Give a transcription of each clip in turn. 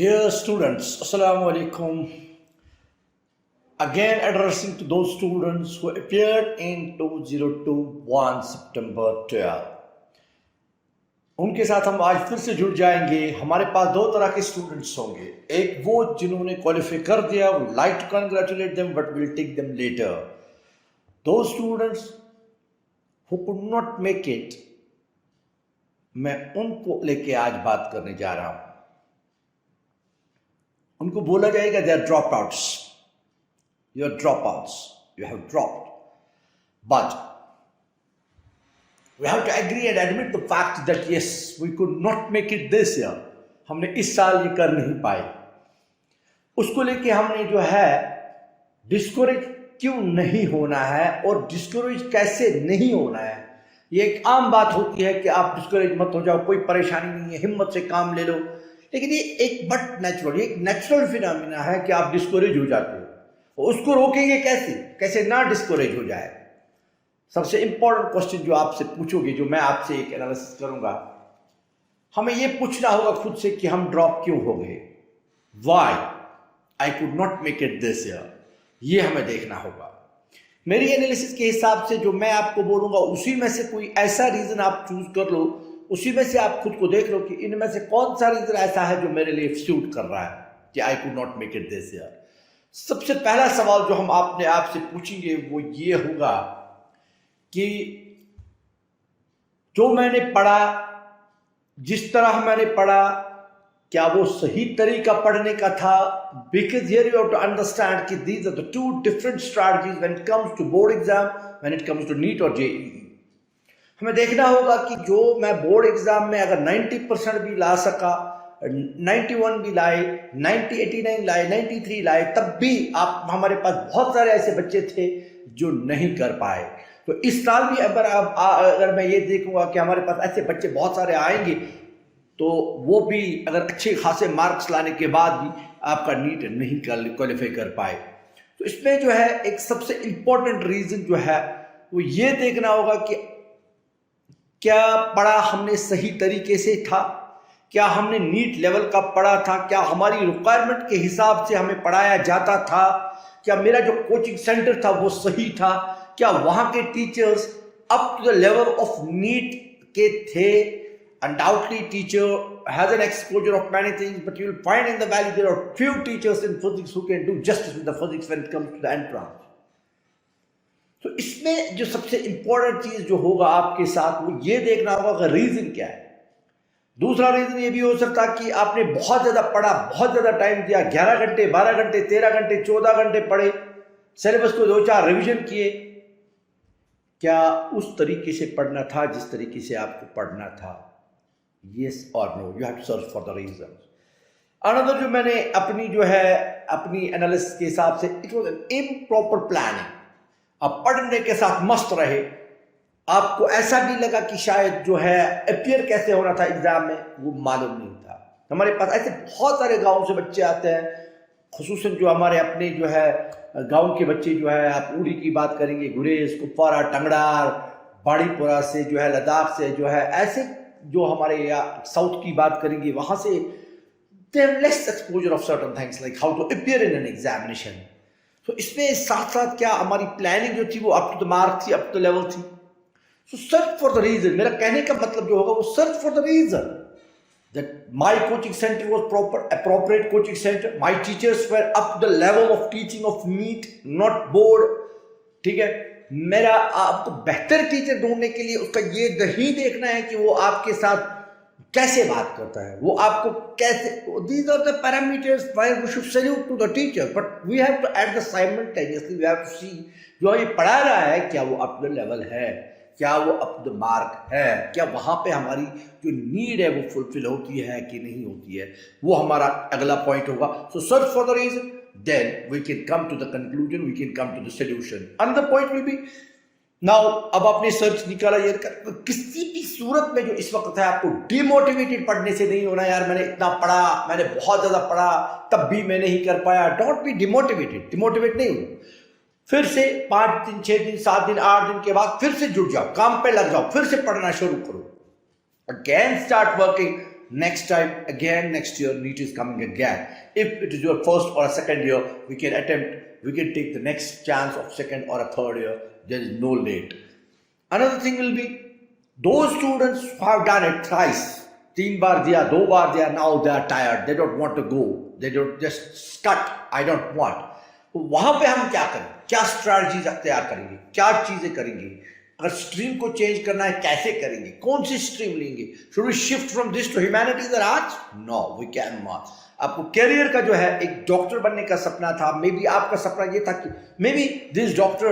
Dear students, Assalamu alaikum. Again addressing to those students who appeared in 2021 September 12. उनके साथ हम आज फिर से जुड़ जाएंगे। हमारे पास दो तरह के स्टूडेंट्स होंगे, एक वो जिन्होंने क्वालिफाई कर दिया, would like to congratulate them but will take them later. Those students who could not make it, मैं उनको लेके आज बात करने जा रहा हूं। उनको बोला जाएगा they are dropouts. You are dropouts. You have dropped. But we have to agree and admit the fact that yes, we could not make it this year. हमने इस साल ये कर नहीं पाए। उसको लेके हमने जो है डिस्करेज क्यों नहीं होना है और डिस्करेज कैसे नहीं होना है, ये एक आम बात होती है कि आप डिस्करेज मत हो जाओ, कोई परेशानी नहीं है, हिम्मत से काम ले लो। लेकिन ये एक बट नेचुरल, एक नेचुरल फिनोमिना है कि आप डिस्करेज हो जाते हो। उसको रोकेंगे कैसे, कैसे ना डिस्करेज हो जाए। सबसे इंपॉर्टेंट क्वेश्चन जो आपसे पूछोगे, जो मैं आपसे एक एनालिसिस करूंगा, हमें ये पूछना होगा खुद से कि हम ड्रॉप क्यों हो गए, why I could not make it this year, ये हमें देखना होगा। मेरी एनालिसिस के हिसाब से जो मैं आपको बोलूंगा उसी में से कोई ऐसा रीजन आप चूज कर लो, उसी में से आप खुद को देख लो कि इनमें से कौन सा रीजन ऐसा है जो मेरे लिए सूट कर रहा है कि I could not make it this year. सबसे पहला सवाल जो हम आपने आपसे पूछेंगे वो ये होगा कि जो मैंने पढ़ा, जिस तरह मैंने पढ़ा, क्या वो सही तरीका पढ़ने का था? Because here you have to understand कि these are the two different strategies when it comes to board exam, when it comes to NEET और जेईई। हमें देखना होगा कि जो मैं बोर्ड एग्जाम में अगर 90% भी ला सका, 91 भी लाए, 90, 89 लाए, 93 लाए, तब भी आप हमारे पास बहुत सारे ऐसे बच्चे थे जो नहीं कर पाए। तो इस साल भी अगर मैं ये देखूंगा कि हमारे पास ऐसे बच्चे बहुत सारे आएंगे, तो वो भी अगर अच्छे खासे मार्क्स लाने के बाद भी आपका नीट नहीं क्वालिफाई कर पाए। तो इसमें जो है एक सबसे इंपॉर्टेंट रीजन जो है वो ये देखना होगा कि क्या पढ़ा हमने सही तरीके से था, क्या हमने नीट लेवल का पढ़ा था, क्या हमारी रिक्वायरमेंट के हिसाब से हमें पढ़ाया जाता था, क्या मेरा जो कोचिंग सेंटर था वो सही था, क्या वहां के teachers up to the level of NEET के थे। Undoubtedly teacher has an exposure of many things, but you will find in the valley there are few teachers in physics who can do justice with the physics when it comes to the entrance. तो इसमें जो सबसे important चीज जो होगा आपके साथ वो ये देखना होगा कि रीजन क्या है। दूसरा रीजन ये भी हो सकता है कि आपने बहुत ज्यादा पढ़ा, बहुत ज्यादा टाइम दिया, 11 घंटे, 12 घंटे, 13 घंटे, 14 घंटे पढ़े, सिलेबस को 2-4 रिवीजन किए। क्या उस तरीके से पढ़ना था जिस तरीके से आपको पढ़ना था? Yes or no, you have to search for the reasons. Another जो मैंने अपनी एनालिसिस के हिसाब से, it was an improper planning. अब पढ़ने के साथ मस्त रहे, आपको ऐसा भी लगा कि शायद जो है अपियर कैसे होना था एग्जाम में वो मालूम नहीं था। हमारे पास ऐसे बहुत सारे गांव से बच्चे आते हैं, खुसूसन जो हमारे अपने जो है गांव के बच्चे जो है, आप उड़ी की बात करेंगे, गुरेज, कुपवारा, टंगड़ार, बाड़ीपुरा से जो है, लद्दाख से जो है, ऐसे जो हमारे साउथ की बात करेंगे वहां से they have less exposure of certain things like how to appear in an examination. तो इसमें साथ साथ क्या हमारी प्लानिंग जो थी वो अप टू द मार्क थी, अप टू द लेवल थी। So search for the reason, मेरा कहने का मतलब जो होगा वो search for the reason that my coaching center was appropriate coaching center, my teachers were up to the level of teaching of NEET, not board. ठीक है, मेरा आपको बेहतर टीचर ढूंढने के लिए उसका ये नहीं देखना है कि वो आपके साथ कैसे बात करता है, वो आपको कैसे, these are the parameters why we should salute to the teacher, but we have to at the simultaneously we have to see जो ये पढ़ा रहा है क्या वो अप द लेवल है, क्या वो अप द मार्क है, क्या वहां पे हमारी जो नीड है वो फुलफिल होती है कि नहीं होती है, वो हमारा अगला पॉइंट होगा। So search for the reason, then we can come to the conclusion, we can come to the solution. Another point will be, now अब आपने सर्च निकाला, ये किसी भी सूरत में जो इस वक्त है आपको डिमोटिवेटेड पढ़ने से नहीं होना। यार मैंने इतना पढ़ा, मैंने बहुत ज्यादा पढ़ा, तब भी मैं नहीं कर पाया। डोंट बी डिमोटिवेटेड, डिमोटिवेट नहीं हो। फिर से 5 दिन, 6 दिन, 7 दिन, 8 दिन के बाद फिर से जुट जाओ, काम पे लग जाओ, फिर से पढ़ना शुरू करो। Again start working next time again, next year NEET is coming again. If it is your first or a second year, we can take the next chance of second or a third year. There is no late. Another thing will be those students who have done it thrice, 3 बार दिया, 2 बार दिया, now they are tired, they don't want to go, they don't just cut, I don't want. वहां पे हम क्या करें, क्या strategies तैयार करेंगे, क्या चीजें करेंगे, अगर स्ट्रीम को चेंज करना है कैसे करेंगे, कौन सी स्ट्रीम लेंगे, should we shift from this to humanities और arts? No, we can not. आपको कैरियर का जो है, एक डॉक्टर बनने का सपना था, मे बी आपका सपना ये था कि मे बी दिस डॉक्टर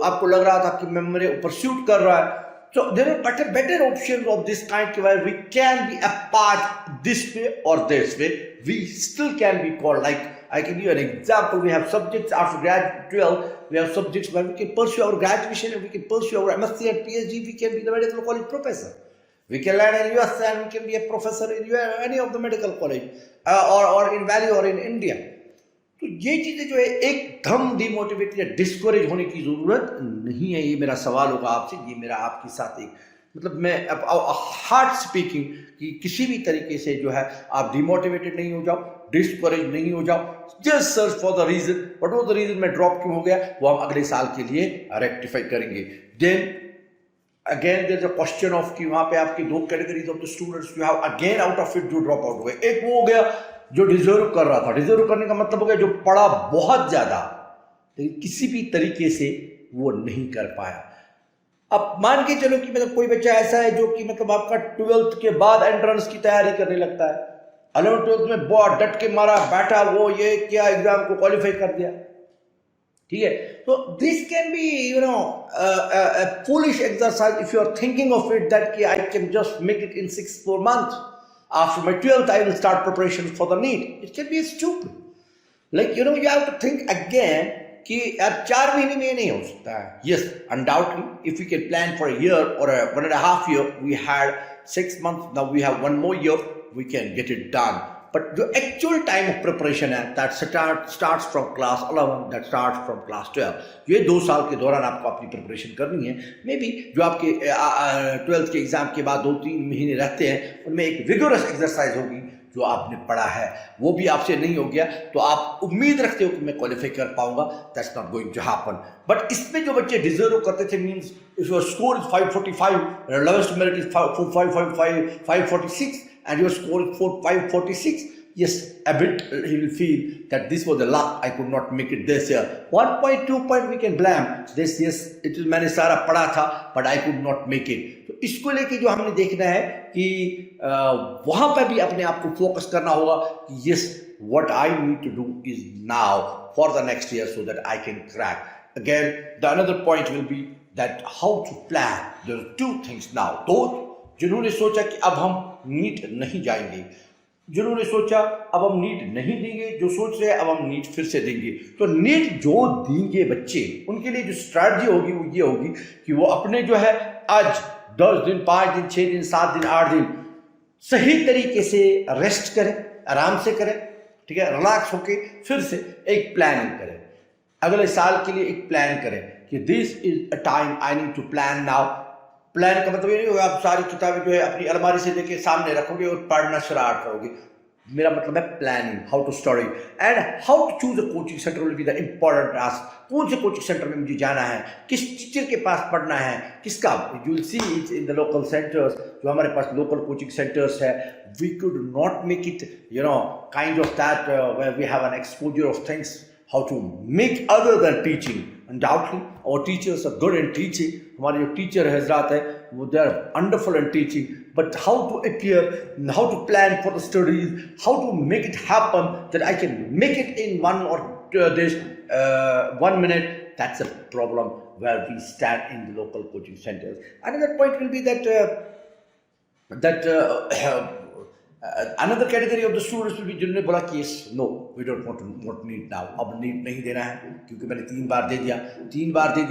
आपको लग रहा था कि मैं मेरे परस्यूट कर रहा है. So there are better options of this kind where we can be a part this way or this way. We still can be called, like I can give you an example. We have subjects after grad 12. We have subjects where we can pursue our graduation and we can pursue our MSc and PhD. We can be the medical college professor. We can learn in US and we can be a professor in any of the medical college or in Valley or in India. तो ये चीजें जो है एकदम demotivate या discourage होने की जरूरत नहीं है. ये मेरा सवाल होगा आपसे, ये मेरा आपके साथ एक मतलब मैं हार्ड स्पीकिंग कि किसी भी तरीके से जो है आप डिमोटिवेटेड नहीं हो जाओ, डिस्करेज नहीं हो जाओ. Just search for the reason, what was the reason मैं ड्रॉप क्यों हो गया, वो हम अगले साल के लिए रेक्टिफाई करेंगे. Then again there is a question of कि वहां पे आपकी 2 categories of the students you have again out of it जो ड्रॉप आउट हुए. एक वो हो गया जो डिजर्व कर रहा था. डिजर्व करने का मतलब हो गया जो पढ़ा बहुत ज्यादा लेकिन किसी भी तरीके से वो नहीं कर पाया. अब मान के चलो कि मतलब कोई बच्चा ऐसा है जो कि मतलब आपका 12th के बाद एंट्रेंस की तैयारी करने लगता है, 11th 12th में बहुत डट के मारा, बैठा, वो ये क्या एग्जाम को क्वालिफाई कर दिया. ठीक है, तो this can be you know foolish exercise if you are thinking of it that कि I can just make it in 6-4 months. After my 12th, I will start preparation for the NEET. It can be stupid. Like, you know, you have to think again कि अब 4 महीने में नहीं हो सकता है. Yes, undoubtedly, if we can plan for a year or 1.5 years, we had 6 months, now we have 1 more year, we can get it done. But the actual time of preparation है, that starts from class 11, that starts from class 12. ये 2 साल के दौरान आपको अपनी preparation करनी है. May be जो आपके 12th के एग्जाम के बाद 2-3 महीने रहते हैं, उनमें एक विगोरस एक्सरसाइज होगी. जो आपने पढ़ा है वो भी आपसे नहीं हो गया तो आप उम्मीद रखते हो कि मैं क्वालिफाई कर पाऊंगा. That's not going to happen. But इसमें जो बच्चे डिजर्व करते थे, means if your score is 545, lowest merit is 546 and your score is 546, yes, a bit he will feel that this was the luck, I could not make it this year. 1.2 point we can blame this, yes, it is मैंने सारा पढ़ा था but I could not make it. तो इसको लेके जो हमने देखना है कि वहां पर भी अपने आप को फोकस करना होगा कि yes, what I need to do is now for the next year so that I can crack. Again, the another point will be that how to plan. There are 2 things now. Those जिन्होंने सोचा कि अब हम NEET नहीं जाएंगे, जिन्होंने सोचा अब हम नीट नहीं देंगे, जो सोच रहे हैं अब हम नीट फिर से देंगे, तो नीट जो देंगे बच्चे, उनके लिए जो स्ट्रैटेजी होगी वो ये होगी कि वो अपने जो है आज 10 दिन, 5 दिन, 6 दिन, 7 दिन, 8 दिन सही तरीके से रेस्ट करें, आराम से करें. ठीक है, रिलैक्स होके फिर से एक प्लानिंग करें. अगले साल के लिए एक प्लान करें कि this is a time I need to plan now. Plan का मतलब ये नहीं होगा आप सारी किताबें जो है अपनी अलमारी से लेके सामने रखोगे और पढ़ना स्टार्ट करोगे. मेरा मतलब है planning, how to study and how to choose a coaching centre will be the important task. कौन से कोचिंग सेंटर में मुझे जाना है, किस टीचर के पास पढ़ना है, किसका. You will see it in the local centres. जो हमारे पास लोकल कोचिंग सेंटर्स है, we could not make it you know kind of that where we have an exposure of things, how to make other than teaching. Undoubtedly, our teachers are good in teaching. हमारे जो teacher हजरात है वो they are wonderful in teaching. But how to appear, how to plan for the studies, how to make it happen that I can make it in 1 or 1 minute. That's a problem where we stand in the local coaching centers. Another point will be that another category of the students will be जिन्होंने बोला कि yes, no, we don't want need now. अब NEET नहीं देना है क्योंकि मैंने 3 बार दे दिया, 2 बार दे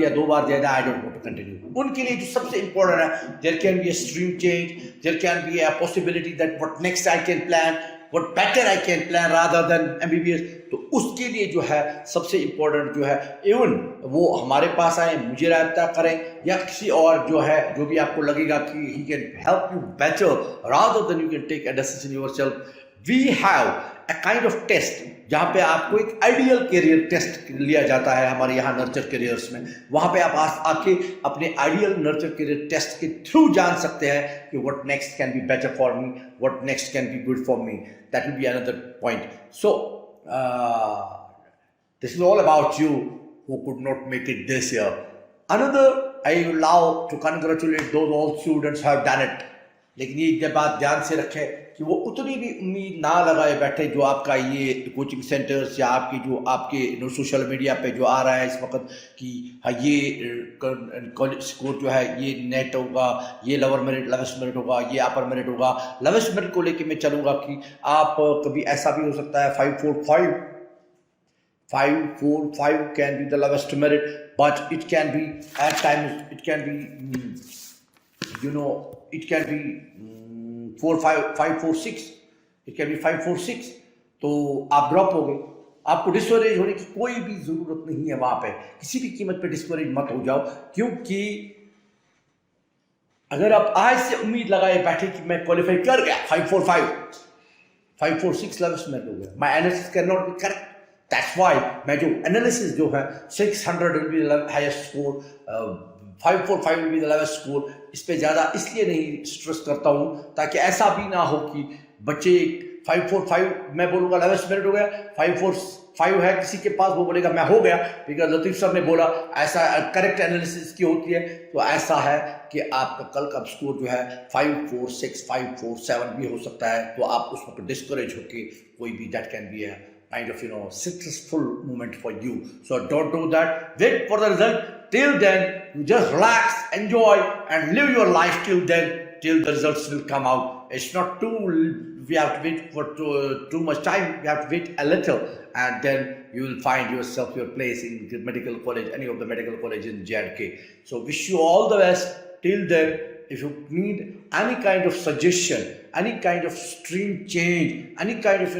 दिया, I don't want to continue. उनके लिए जो सबसे important है, there can be a stream change, there can be a possibility that what next I can plan. what better I can plan rather than MBBS. तो उसके लिए जो है सबसे इम्पोर्टेंट जो है इवन वो हमारे पास आए, मुझे रब्ता करें या किसी और जो है जो भी आपको लगेगा कि he can help you better rather than you can take a decision yourself. We have a kind of test जहाँ पे आपको एक आइडियल करियर टेस्ट लिया जाता है हमारे यहाँ नर्चर करियर्स में. वहाँ पे आप आके अपने आइडियल नर्चर करियर टेस्ट के थ्रू जान सकते हैं कि what next can be better for me, what next can be good for me. That will be another point. So this is all about you who could not make it this year. Another, I would love to congratulate those all students who have done it. लेकिन ये बात ध्यान से रखें कि वो उतनी भी उम्मीद ना लगाए बैठे जो आपका ये कोचिंग सेंटर्स या आपकी जो आपके सोशल मीडिया पे जो आ रहा है इस वक्त कि हाँ ये कॉलेज स्कोर जो है ये नेट होगा, ये लोअर मेरिट लोवेस्ट मेरिट होगा, ये अपर मेरिट होगा. लोवेस्ट मेरिट को लेके मैं चलूँगा कि आप कभी ऐसा भी हो सकता है 545 can be the lowest merit, but it can be at times it can be it can be 546, it can be 546. तो आप ड्रॉप हो गए. आपको डिस्करेज होने की कोई भी जरूरत नहीं है. वहां पे किसी भी कीमत पे डिस्करेज मत हो जाओ, क्योंकि अगर आप आज से उम्मीद लगाए बैठे कि मैं क्वालिफाई कर गया 546 लेवल्स में हो गया, my analysis can not be correct. That's why मैं जो एनालिसिस जो है 600 will be the highest score, 545 will be the lowest score. इस पे ज़्यादा इसलिए नहीं स्ट्रेस करता हूँ ताकि ऐसा भी ना हो कि बच्चे 545 मैं बोलूँगा लोवेस्ट मेरिट हो गया, 545 है किसी के पास, वो बोलेगा मैं हो गया. बिकॉज लतीफ़ सर ने बोला ऐसा करेक्ट एनालिसिस की होती है. तो ऐसा है कि आपका कल का स्कोर जो है 546 547 भी हो सकता है. तो आप उस वक्त डिस्करेज होके कोई भी that can be kind of successful moment for you. So don't do that. Wait for the result. Till then, you just relax, enjoy, and live your life till then, till the results will come out. It's not too. We have to wait for too much time. We have to wait a little, and then you will find yourself your place in the medical college, any of the medical college in JNK. So wish you all the best. Till then, if you need any kind of suggestion, any kind of stream change, any kind of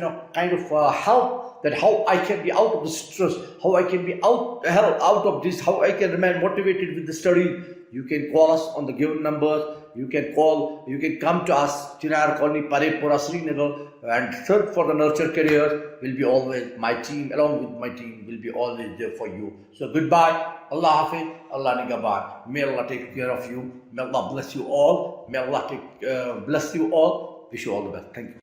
help, that how I can be out of the stress, how I can be out of this, how I can remain motivated with the study, you can call us on the given numbers. You can come to us, Chinar Colony, Parepura, Srinagar, and search for the nurture career. Will be always my team, along with my team, will be always there for you. So goodbye, Allah Hafiz, Allah Nigaban. May Allah take care of you. May Allah bless you all. May Allah bless you all. Wish you all the best. Thank you.